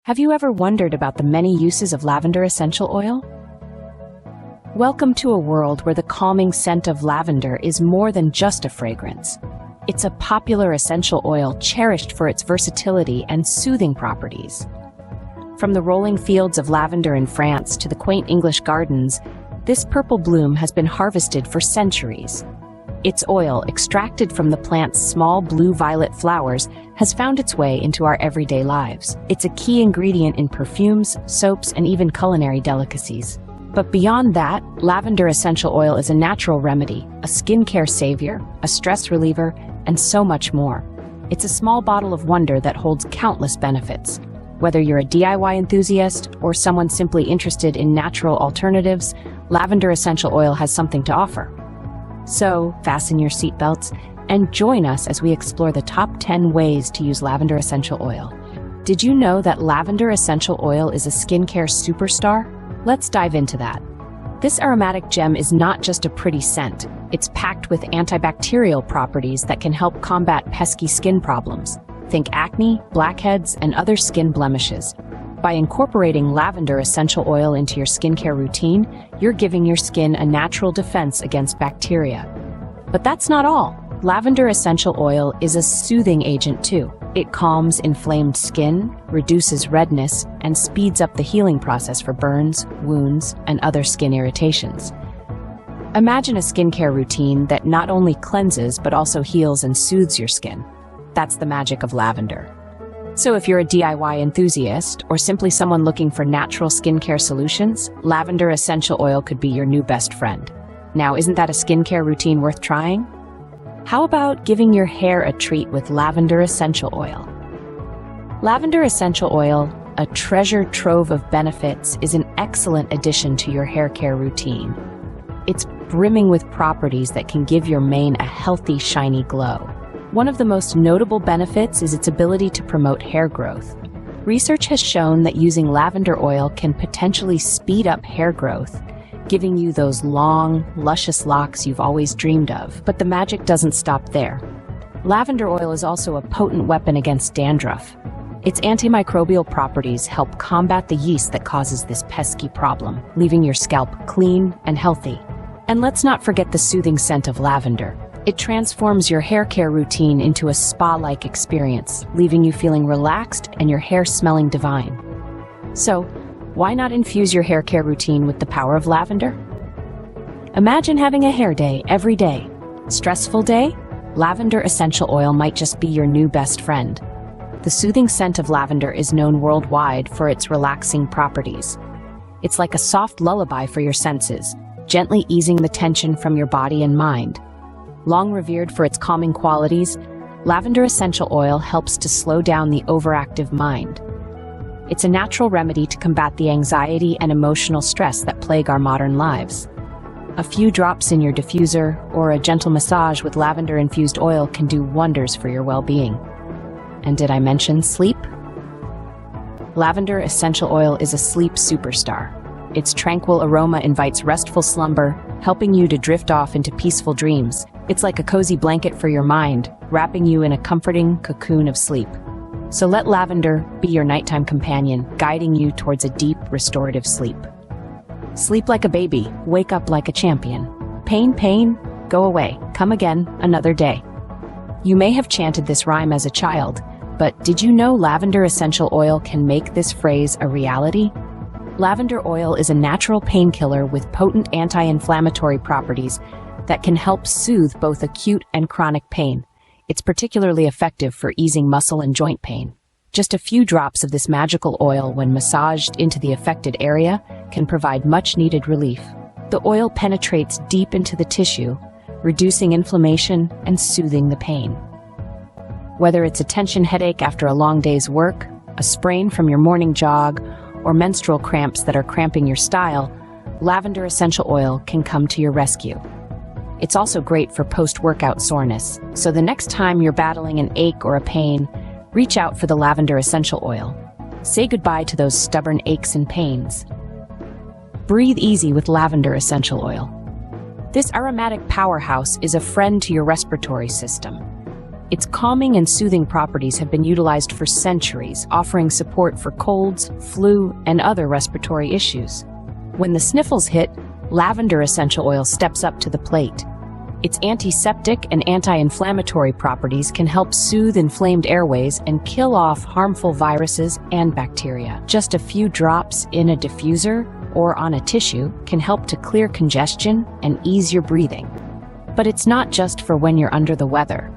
Have you ever wondered about the many uses of lavender essential oil? Welcome to a world where the calming scent of lavender is more than just a fragrance. It's a popular essential oil cherished for its versatility and soothing properties. From the rolling fields of lavender in France to the quaint English gardens, this purple bloom has been harvested for centuries. Its oil, extracted from the plant's small blue-violet flowers, has found its way into our everyday lives. It's a key ingredient in perfumes, soaps, and even culinary delicacies. But beyond that, lavender essential oil is a natural remedy, a skincare savior, a stress reliever, and so much more. It's a small bottle of wonder that holds countless benefits. Whether you're a DIY enthusiast or someone simply interested in natural alternatives, lavender essential oil has something to offer. So, fasten your seatbelts and join us as we explore the top 10 ways to use lavender essential oil. Did you know that lavender essential oil is a skincare superstar? Let's dive into that. This aromatic gem is not just a pretty scent. It's packed with antibacterial properties that can help combat pesky skin problems. Think acne, blackheads, and other skin blemishes. By incorporating lavender essential oil into your skincare routine, you're giving your skin a natural defense against bacteria. But that's not all. Lavender essential oil is a soothing agent too. It calms inflamed skin, reduces redness, and speeds up the healing process for burns, wounds, and other skin irritations. Imagine a skincare routine that not only cleanses but also heals and soothes your skin. That's the magic of lavender. So if you're a DIY enthusiast or simply someone looking for natural skincare solutions, lavender essential oil could be your new best friend. Now, isn't that a skincare routine worth trying? How about giving your hair a treat with lavender essential oil? Lavender essential oil, a treasure trove of benefits, is an excellent addition to your hair care routine. It's brimming with properties that can give your mane a healthy, shiny glow. One of the most notable benefits is its ability to promote hair growth. Research has shown that using lavender oil can potentially speed up hair growth, giving you those long, luscious locks you've always dreamed of. But the magic doesn't stop there. Lavender oil is also a potent weapon against dandruff. Its antimicrobial properties help combat the yeast that causes this pesky problem, leaving your scalp clean and healthy. And let's not forget the soothing scent of lavender. It transforms your hair care routine into a spa-like experience, leaving you feeling relaxed and your hair smelling divine. So, why not infuse your hair care routine with the power of lavender? Imagine having a hair day every day. Stressful day? Lavender essential oil might just be your new best friend. The soothing scent of lavender is known worldwide for its relaxing properties. It's like a soft lullaby for your senses, gently easing the tension from your body and mind. Long revered for its calming qualities, lavender essential oil helps to slow down the overactive mind. It's a natural remedy to combat the anxiety and emotional stress that plague our modern lives. A few drops in your diffuser or a gentle massage with lavender-infused oil can do wonders for your well-being. And did I mention sleep? Lavender essential oil is a sleep superstar. Its tranquil aroma invites restful slumber, helping you to drift off into peaceful dreams. It's like a cozy blanket for your mind, wrapping you in a comforting cocoon of sleep. So let lavender be your nighttime companion, guiding you towards a deep, restorative sleep. Sleep like a baby, wake up like a champion. Pain, go away, come again, another day. You may have chanted this rhyme as a child, but did you know lavender essential oil can make this phrase a reality? Lavender oil is a natural painkiller with potent anti-inflammatory properties that can help soothe both acute and chronic pain. It's particularly effective for easing muscle and joint pain. Just a few drops of this magical oil, when massaged into the affected area, can provide much-needed relief. The oil penetrates deep into the tissue, reducing inflammation and soothing the pain. Whether it's a tension headache after a long day's work, a sprain from your morning jog, or menstrual cramps that are cramping your style, lavender essential oil can come to your rescue. It's also great for post-workout soreness, so the next time you're battling an ache or a pain, reach out for the lavender essential oil. Say goodbye to those stubborn aches and pains. Breathe easy with lavender essential oil. This aromatic powerhouse is a friend to your respiratory system. Its calming and soothing properties have been utilized for centuries, offering support for colds, flu, and other respiratory issues. When the sniffles hit, lavender essential oil steps up to the plate. Its antiseptic and anti-inflammatory properties can help soothe inflamed airways and kill off harmful viruses and bacteria. Just a few drops in a diffuser or on a tissue can help to clear congestion and ease your breathing. But it's not just for when you're under the weather.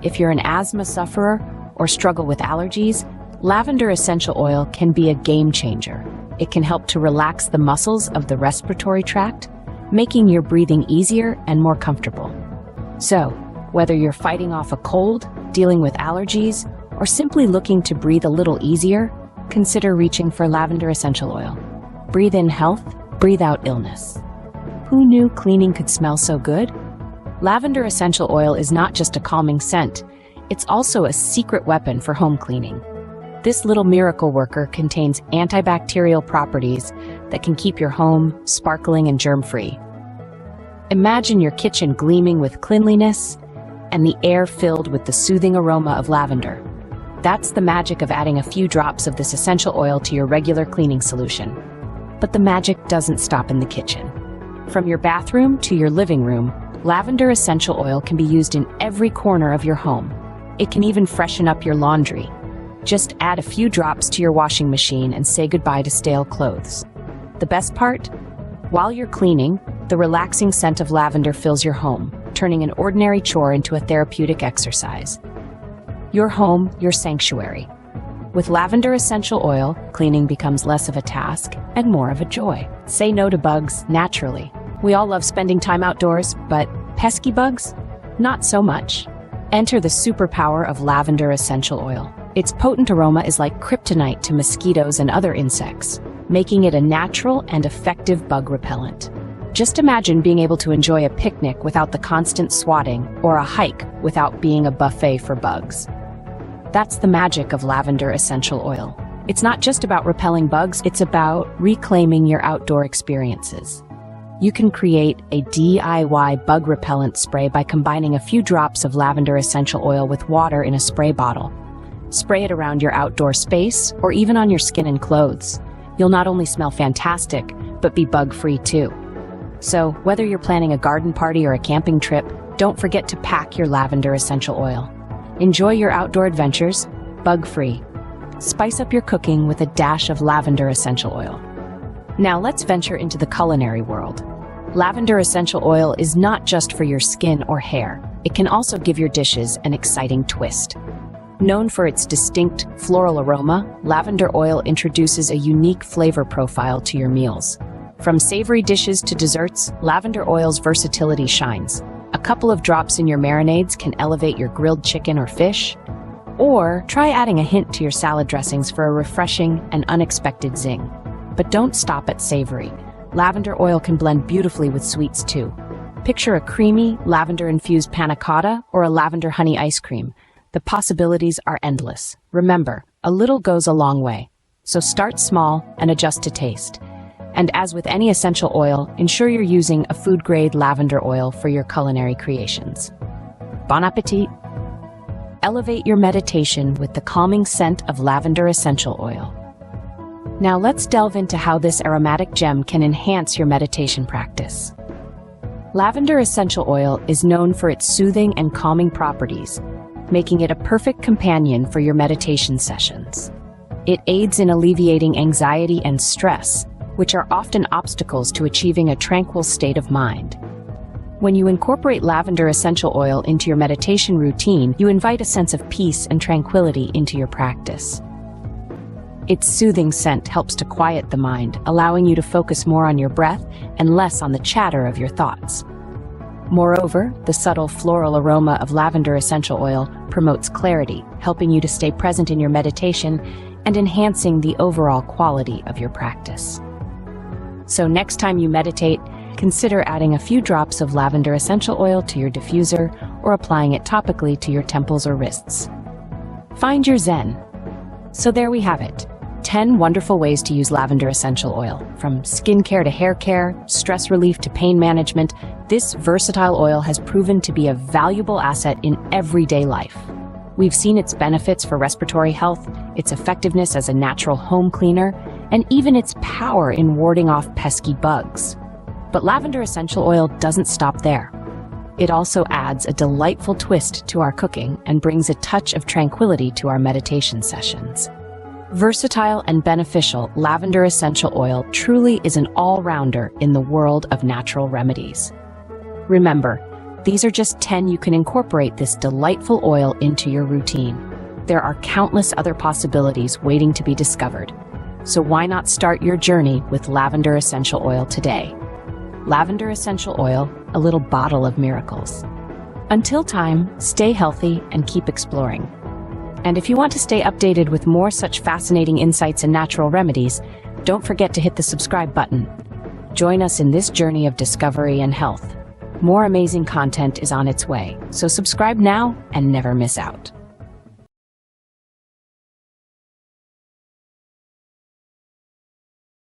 If you're an asthma sufferer or struggle with allergies, lavender essential oil can be a game changer. It can help to relax the muscles of the respiratory tract, making your breathing easier and more comfortable. So, whether you're fighting off a cold, dealing with allergies, or simply looking to breathe a little easier, consider reaching for lavender essential oil. Breathe in health, breathe out illness. Who knew cleaning could smell so good? Lavender essential oil is not just a calming scent, it's also a secret weapon for home cleaning. This little miracle worker contains antibacterial properties that can keep your home sparkling and germ-free. Imagine your kitchen gleaming with cleanliness and the air filled with the soothing aroma of lavender. That's the magic of adding a few drops of this essential oil to your regular cleaning solution. But the magic doesn't stop in the kitchen. From your bathroom to your living room, lavender essential oil can be used in every corner of your home. It can even freshen up your laundry. Just add a few drops to your washing machine and say goodbye to stale clothes. The best part? While you're cleaning, the relaxing scent of lavender fills your home, turning an ordinary chore into a therapeutic exercise. Your home, your sanctuary. With lavender essential oil, cleaning becomes less of a task and more of a joy. Say no to bugs naturally. We all love spending time outdoors, but pesky bugs? Not so much. Enter the superpower of lavender essential oil. Its potent aroma is like kryptonite to mosquitoes and other insects, making it a natural and effective bug repellent. Just imagine being able to enjoy a picnic without the constant swatting, or a hike without being a buffet for bugs. That's the magic of lavender essential oil. It's not just about repelling bugs, it's about reclaiming your outdoor experiences. You can create a DIY bug repellent spray by combining a few drops of lavender essential oil with water in a spray bottle. Spray it around your outdoor space or even on your skin and clothes. You'll not only smell fantastic, but be bug-free too. So, whether you're planning a garden party or a camping trip, don't forget to pack your lavender essential oil. Enjoy your outdoor adventures, bug-free. Spice up your cooking with a dash of lavender essential oil. Now let's venture into the culinary world. Lavender essential oil is not just for your skin or hair. It can also give your dishes an exciting twist. Known for its distinct floral aroma, lavender oil introduces a unique flavor profile to your meals. From savory dishes to desserts, lavender oil's versatility shines. A couple of drops in your marinades can elevate your grilled chicken or fish. Or try adding a hint to your salad dressings for a refreshing and unexpected zing. But don't stop at savory. Lavender oil can blend beautifully with sweets too. Picture a creamy, lavender-infused panna cotta or a lavender honey ice cream. The possibilities are endless. Remember, a little goes a long way. So start small and adjust to taste. And as with any essential oil, ensure you're using a food-grade lavender oil for your culinary creations. Bon appetit! Elevate your meditation with the calming scent of lavender essential oil. Now let's delve into how this aromatic gem can enhance your meditation practice. Lavender essential oil is known for its soothing and calming properties, making it a perfect companion for your meditation sessions. It aids in alleviating anxiety and stress, which are often obstacles to achieving a tranquil state of mind. When you incorporate lavender essential oil into your meditation routine, you invite a sense of peace and tranquility into your practice. Its soothing scent helps to quiet the mind, allowing you to focus more on your breath and less on the chatter of your thoughts. Moreover, the subtle floral aroma of lavender essential oil promotes clarity, helping you to stay present in your meditation and enhancing the overall quality of your practice. So next time you meditate, consider adding a few drops of lavender essential oil to your diffuser or applying it topically to your temples or wrists. Find your zen. So there we have it. 10 wonderful ways to use lavender essential oil. From skincare to hair care, stress relief to pain management, this versatile oil has proven to be a valuable asset in everyday life. We've seen its benefits for respiratory health, its effectiveness as a natural home cleaner, and even its power in warding off pesky bugs. But lavender essential oil doesn't stop there. It also adds a delightful twist to our cooking and brings a touch of tranquility to our meditation sessions. Versatile and beneficial, lavender essential oil truly is an all-rounder in the world of natural remedies. Remember, these are just 10 you can incorporate this delightful oil into your routine. There are countless other possibilities waiting to be discovered. So why not start your journey with lavender essential oil today? Lavender essential oil, a little bottle of miracles. Until time, stay healthy and keep exploring. And if you want to stay updated with more such fascinating insights and natural remedies, don't forget to hit the subscribe button. Join us in this journey of discovery and health. More amazing content is on its way, so subscribe now and never miss out.